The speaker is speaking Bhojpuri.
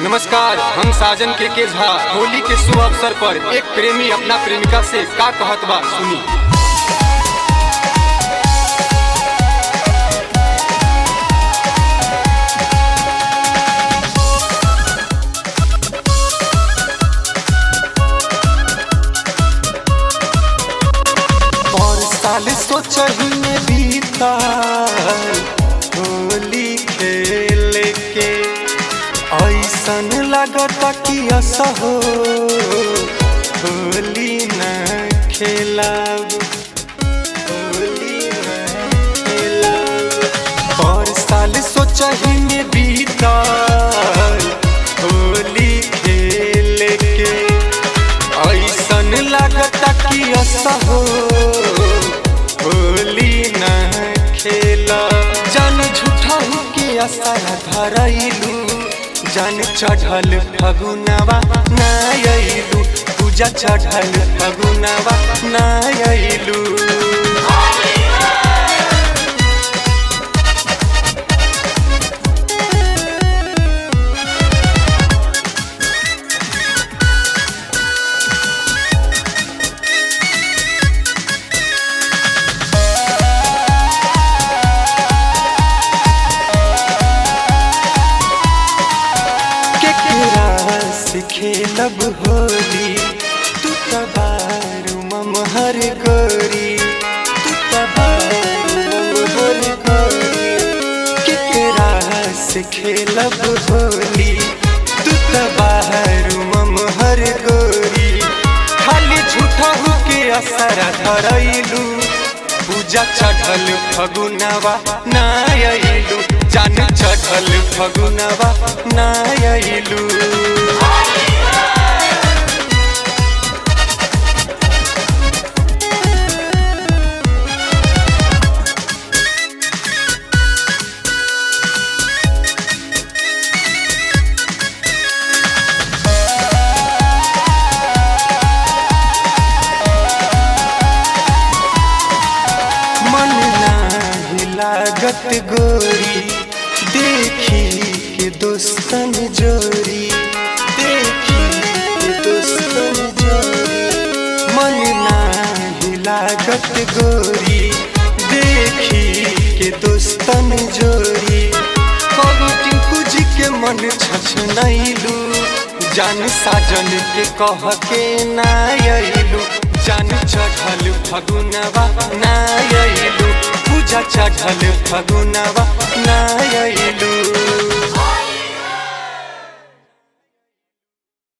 नमस्कार, हम साजन के झा। होली के शुभ अवसर पर एक प्रेमी अपना प्रेमिका से का कहत बा सुनी। और साल सोचही में बीता होली खेल के ऐसन लगता कि असहो होली न खेलब, होली न खेलब। और साल सोचही में बीता होली खेल के ऐसन लगता कि असहो होली न खेलब। जान झूठा के असर धरैलू, जान चढ़ल फगुनवा ना अइलू, पूजा चढ़ल फगुनवा ना अइलू। खेलब होली तू तबारू ममहर गोरी, तू तबारू ममहर गोरी। केकरा से खेलब होली तू तबारू ममहर गोरी। खाली झूठा के असर धरैलू, पूजा चढ़ल फगुनवा ना अइलू, जान चढ़ल फगुनवा ना अइलू। लागत गोरी देखी के दोस्तन जोरी, देखी के दोस्तन जोरी। मन नाही लागत गोरी देखी के दोस्तन जोरी। कबू टिंकू जी के मन छछनैलू, जान साजन के कह के ना अइलू, जान चढ़ल फगुनवा ना अइलू, पूजा चढ़ल फगुनवा ना